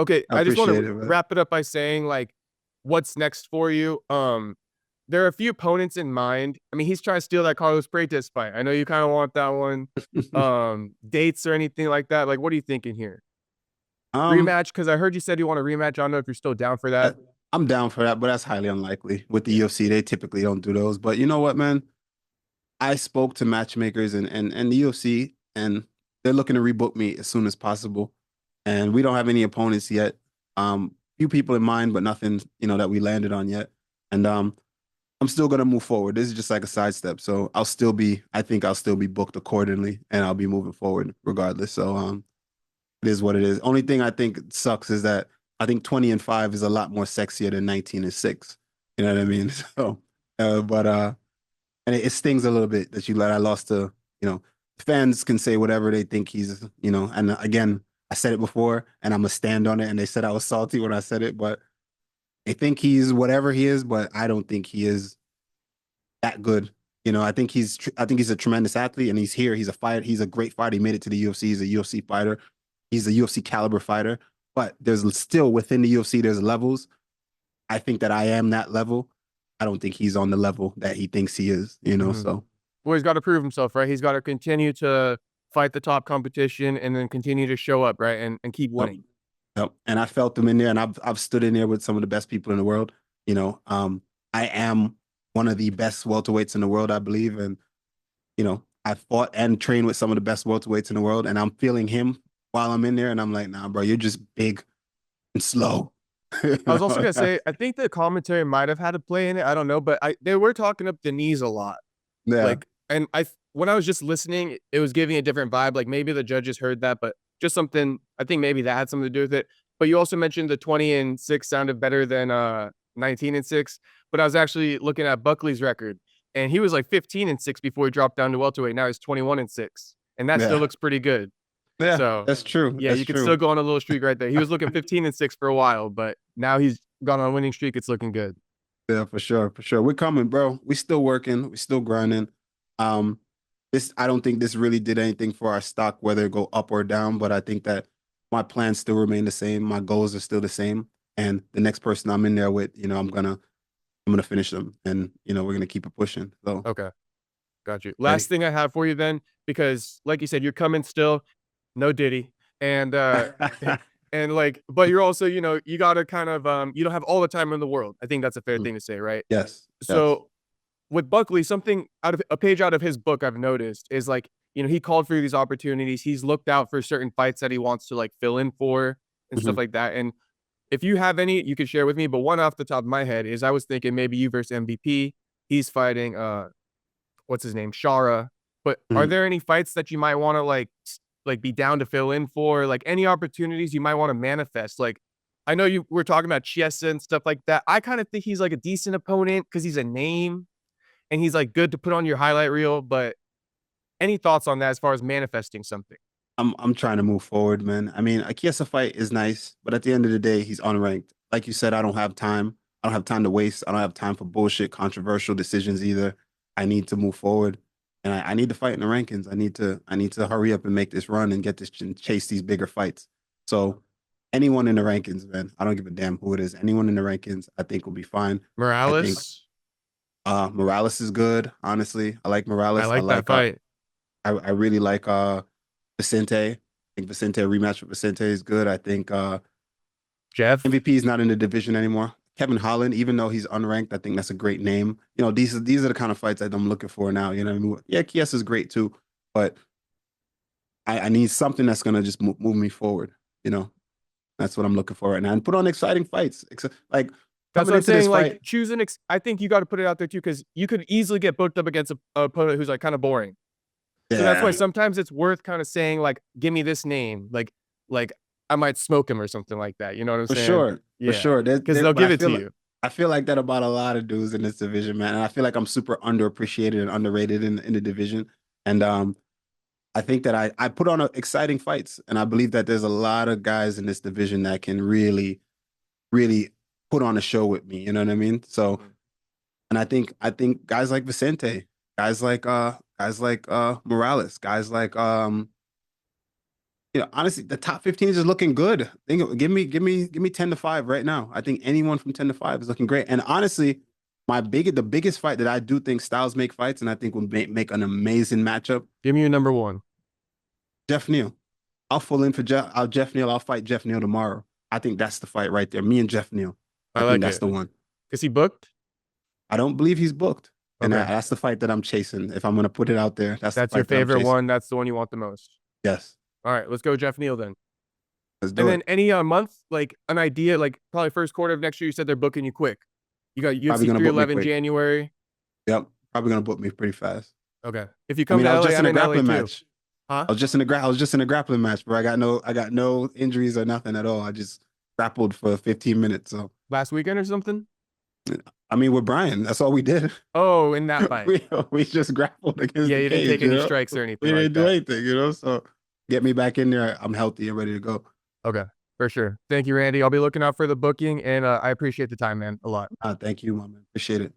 Okay, I I just want appreciate to it, man. wrap it up by saying like, what's next for you? There are a few opponents in mind. I mean, he's trying to steal that Carlos Prates fight. I know you kind of want that one. Dates or anything like that. Like, what are you thinking here? Um, Rematch? Because I heard you said you want a rematch. I don't know if you're still down for I- that. I'm down for that, but that's highly unlikely. With the Yeah. UFC, they typically don't do those. But you know what, man? I spoke to matchmakers and the UFC, and they're looking to rebook me as soon as possible. And we don't have any opponents yet. Few people in mind, but nothing, that we landed on yet. And I'm still gonna move forward. This is just like a sidestep. So I think I'll still be booked accordingly, and I'll be moving forward regardless. So it is what it is. Only thing I think sucks is that I think 20-5 is a lot more sexier than 19-6. You know what I mean? So, but and it stings a little bit that I lost to, fans can say whatever they think and again, I said it before and I'm gonna stand on it. And they said I was salty when I said it, but they think he's whatever he is, but I don't think he is that good. I think he's a tremendous athlete and he's here. He's a fighter. He's a great fighter. He made it to the UFC. He's a UFC fighter. He's a UFC caliber fighter. But there's still within the UFC, there's levels. I think that I am that level. I don't think he's on the level that he thinks he is. Mhm. So Well, he's got to prove himself, right? He's got to continue to fight the top competition and then continue to show up, right? And keep yep, winning. yep. And I felt them in there, and I've stood in there with some of the best people in the world. You know, I am one of the best welterweights in the world, I believe, and I fought and trained with some of the best welterweights in the world, and I'm feeling him while I'm in there, and I'm like, nah, bro, you're just big and slow. you I was also know? gonna say, I think the commentary might have had a play in it. I don't know, but they were talking up the knees a lot. Yeah. Like, and when I was just listening, it was giving a different vibe. Like maybe the judges heard that, but just something. I think maybe that had something to do with it. But you also mentioned the 20-6 sounded better than 19-6. But I was actually looking at Buckley's record, and he was like 15-6 before he dropped down to welterweight. Now he's 21-6, and that still Yeah. looks pretty good. Yeah. So That's true. yeah, That's you could still true. go on a little streak right there. He was looking 15-6 for a while, but now he's gone on a winning streak. It's looking good. Yeah, for sure, for sure. We're coming, bro. We still working. We still grinding. Um, this I don't think this really did anything for our stock, whether it go up or down. But I think that my plans still remain the same. My goals are still the same. And the next person I'm in there with, I'm gonna finish them, and we're gonna keep it pushing. So Okay. Got you. ready. Last thing I have for you then, because like you said, you're coming still, no Diddy. And and like, but you're also, you gotta kind of you don't have all the time in the world. I think that's a fair thing to say, right? Yes, yes. So with Buckley, something out of a page out of his book I've noticed is like, he called for these opportunities. He's looked out for certain fights that he wants to like fill in for and stuff Mhm. like that. And if you have any, you could share with me. But one off the top of my head is I was thinking maybe you versus MVP. He's fighting what's his name, Shara. But are Mhm. there any fights that you might want to like be down to fill in for? Like any opportunities you might want to manifest? Like I know you were talking about Chiesa and stuff like that. I kind of think he's like a decent opponent because he's a name and he's like good to put on your highlight reel. But any thoughts on that as far as manifesting something? I'm trying to move forward, man. I mean, a Kiesa fight is nice, but at the end of the day, he's unranked. Like you said, I don't have time. I don't have time to waste. I don't have time for bullshit, controversial decisions either. I need to move forward, and I need to fight in the rankings. I need to hurry up and make this run and get this and chase these bigger fights. So, anyone in the rankings, man, I don't give a damn who it is. Anyone in the rankings, I think will be fine. I think Morales, Morales is good. Honestly, I like I Morales. like that fight. I really like Vicente. I think Vicente a rematch with Vicente is good. I think Jeff. MVP is not in the division anymore. Kevin Holland, even though he's unranked, I think that's a great name. These are the kind of fights that I'm looking for now. You know what I mean? Yeah, Kies is great too, but I need something that's gonna just move me forward. You know, that's what I'm looking for right now, and put on exciting fights. Like That's coming what I'm into this saying. Like fight, choosing, I think you got to put it out there too, because you could easily get booked up against a opponent who's like kind of boring. So that's why yeah, sometimes it's worth kind of saying like, give me this name, like I might smoke him or something like that. You know what I'm for saying? sure, for Yeah, sure. because they'll But give it to you. I feel like that about a lot of dudes in this division, man. And I feel like I'm super underappreciated and underrated in the division. And I think that I put on exciting fights, and I believe that there's a lot of guys in this division that can really, really put on a show with me. You know what I mean? So, Mhm. and I think guys like Vicente, guys like Morales, guys like Honestly, the top 15 is just looking good. Give me 10-5 right now. I think anyone from 10-5 is looking great. And honestly, the biggest fight that I do think styles make fights, and I think will make an amazing matchup. Give me your number one. Jeff Neal. I'll full in for Jeff Neal. I'll fight Jeff Neal tomorrow. I think that's the fight right there. Me and Jeff Neal. I I think like that's it. the one. Is he booked? I don't believe he's booked. And Okay. that's the fight that I'm chasing. If I'm going to put it out there, that's the That's your fight that I'm favorite chasing. one. That's the one you want the most. Yes. All right, let's go Geoff Neal then. Let's do And it. then any month, like an idea, like probably first quarter of next year, you said they're booking you quick. You got Probably UFC going to book me 311 quick. January. Yep. Probably going to book me pretty fast. Okay. If you I come mean, to I was LA, just I'm in a in LA grappling too. match. Huh? I was just in a grappling match, bro. I got no injuries or nothing at all. I just grappled for 15 minutes. So Last weekend or something? I mean, with Brian, that's all we did. Oh, in that fight. we just grappled against Yeah, the you didn't cage, take you any know? strikes or We anything like didn't do that. anything, you know? So get me back in there. I'm healthy and ready to go. Okay, for sure. Thank you, Randy. I'll be looking out for the booking, and I appreciate the time, man, a lot. Thank you, my man. Appreciate it.